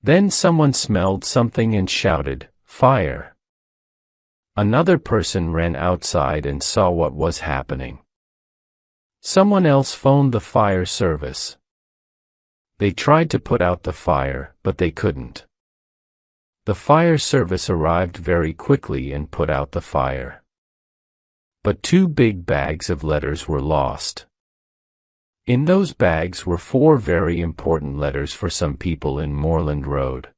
Then someone smelled something and shouted, "Fire!" Another person ran outside and saw what was happening. Someone else phoned the fire service. They tried to put out the fire, but they couldn't. The fire service arrived very quickly and put out the fire. But 2 big bags of letters were lost. In those bags were 4 very important letters for some people in Moorland Road.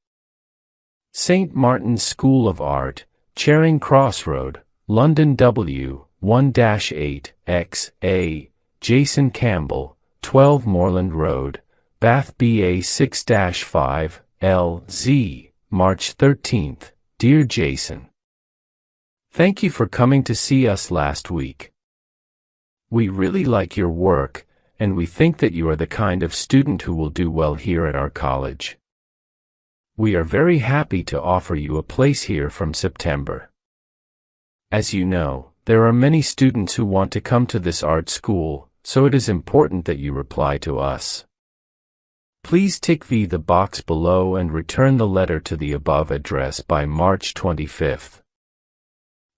St. Martin's School of Art, Charing Cross Road, London W, 1-8, XA, Jason Campbell, 12 Moorland Road, Bath BA 6-5, LZ, March 13th, Dear Jason. Thank you for coming to see us last week. We really like your work, and we think that you are the kind of student who will do well here at our college. We are very happy to offer you a place here from September. As you know, there are many students who want to come to this art school, so it is important that you reply to us. Please tick the box below and return the letter to the above address by March 25th.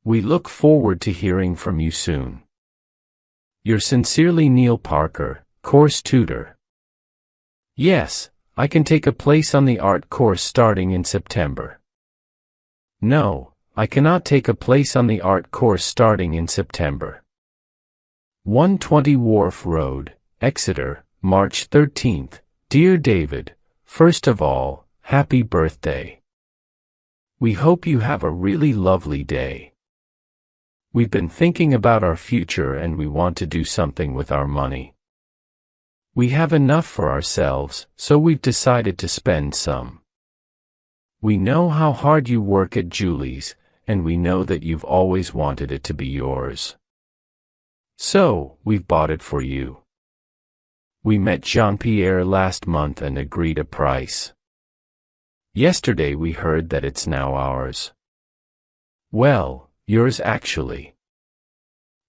We look forward to hearing from you soon. Yours sincerely, Neil Parker, Course Tutor. Yes, I can take a place on the art course starting in September. No, I cannot take a place on the art course starting in September. 120 Wharf Road, Exeter, March 13th. Dear David, first of all, happy birthday. We hope you have a really lovely day. We've been thinking about our future and we want to do something with our money. We have enough for ourselves, so we've decided to spend some. We know how hard you work at Julie's, and we know that you've always wanted it to be yours. So, we've bought it for you. We met Jean-Pierre last month and agreed a price. Yesterday we heard that it's now ours. Well, yours actually.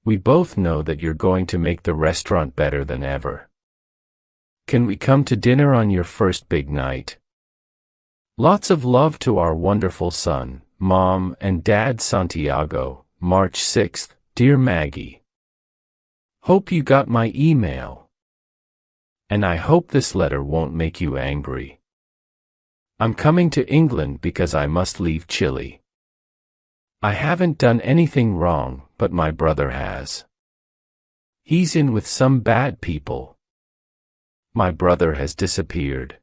We both know that you're going to make the restaurant better than ever. Can we come to dinner on your first big night? Lots of love to our wonderful son, Mom and Dad Santiago, March 6th, dear Maggie. Hope you got my email. And I hope this letter won't make you angry. I'm coming to England because I must leave Chile. I haven't done anything wrong, but my brother has. He's in with some bad people. My brother has disappeared.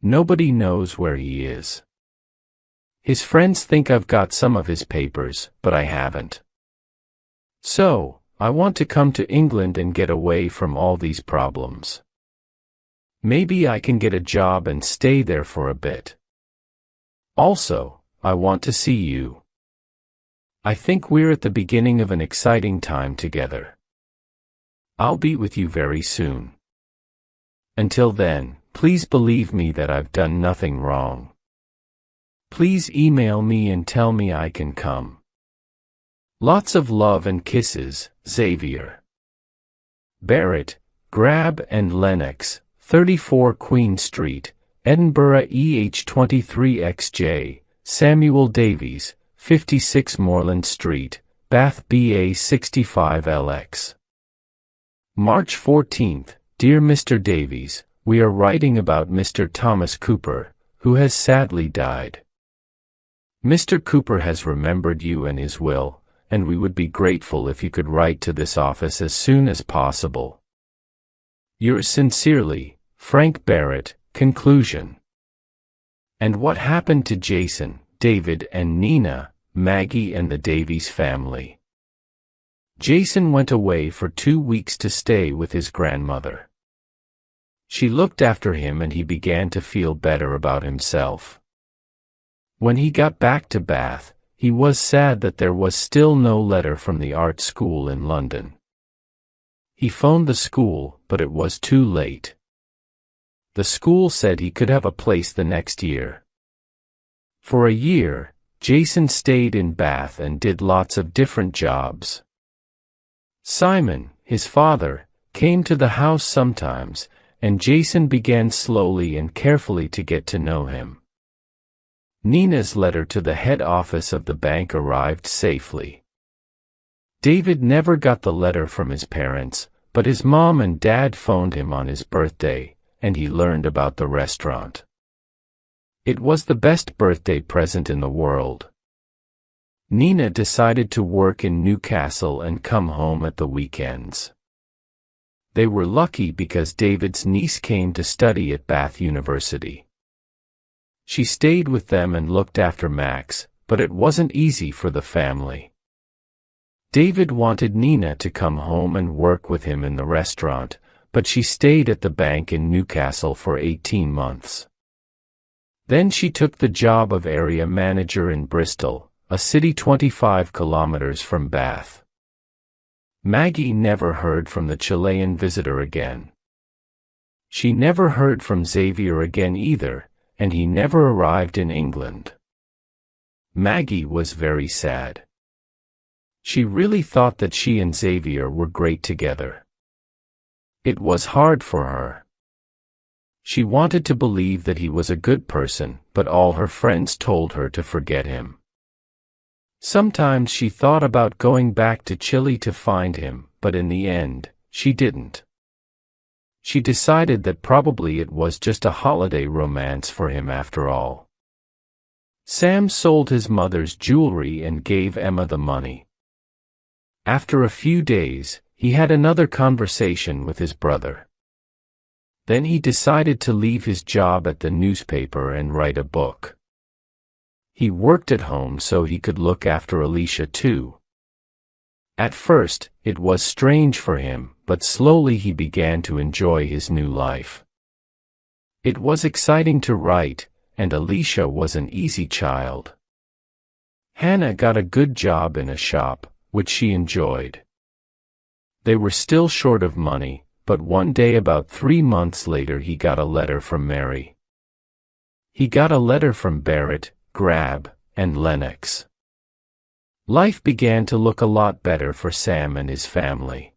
Nobody knows where he is. His friends think I've got some of his papers, but I haven't. So, I want to come to England and get away from all these problems. Maybe I can get a job and stay there for a bit. Also, I want to see you. I think we're at the beginning of an exciting time together. I'll be with you very soon. Until then, please believe me that I've done nothing wrong. Please email me and tell me I can come. Lots of love and kisses, Xavier. Barrett, Grab and Lennox, 34 Queen Street, Edinburgh EH23XJ, Samuel Davies, 56 Moreland Street, Bath BA 65LX. March 14th, dear Mr. Davies, we are writing about Mr. Thomas Cooper, who has sadly died. Mr. Cooper has remembered you in his will, and we would be grateful if you could write to this office as soon as possible. Yours sincerely, Frank Barrett. Conclusion. And what happened to Jason, David and Nina, Maggie and the Davies family? Jason went away for 2 weeks to stay with his grandmother. She looked after him and he began to feel better about himself. When he got back to Bath, he was sad that there was still no letter from the art school in London. He phoned the school, but it was too late. The school said he could have a place the next year. For a year, Jason stayed in Bath and did lots of different jobs. Simon, his father, came to the house sometimes, and Jason began slowly and carefully to get to know him. Nina's letter to the head office of the bank arrived safely. David never got the letter from his parents, but his mom and dad phoned him on his birthday, and he learned about the restaurant. It was the best birthday present in the world. Nina decided to work in Newcastle and come home at the weekends. They were lucky because David's niece came to study at Bath University. She stayed with them and looked after Max, but it wasn't easy for the family. David wanted Nina to come home and work with him in the restaurant, but she stayed at the bank in Newcastle for 18 months. Then she took the job of area manager in Bristol, a city 25 kilometers from Bath. Maggie never heard from the Chilean visitor again. She never heard from Xavier again either, and he never arrived in England. Maggie was very sad. She really thought that she and Xavier were great together. It was hard for her. She wanted to believe that he was a good person, but all her friends told her to forget him. Sometimes she thought about going back to Chile to find him, but in the end, she didn't. She decided that probably it was just a holiday romance for him after all. Sam sold his mother's jewelry and gave Emma the money. After a few days, he had another conversation with his brother. Then he decided to leave his job at the newspaper and write a book. He worked at home so he could look after Alicia too. At first, it was strange for him, but slowly he began to enjoy his new life. It was exciting to write, and Alicia was an easy child. Hannah got a good job in a shop, which she enjoyed. They were still short of money, but one day about 3 months later he got a letter from Mary. He got a letter from Barrett, Grab, and Lennox. Life began to look a lot better for Sam and his family.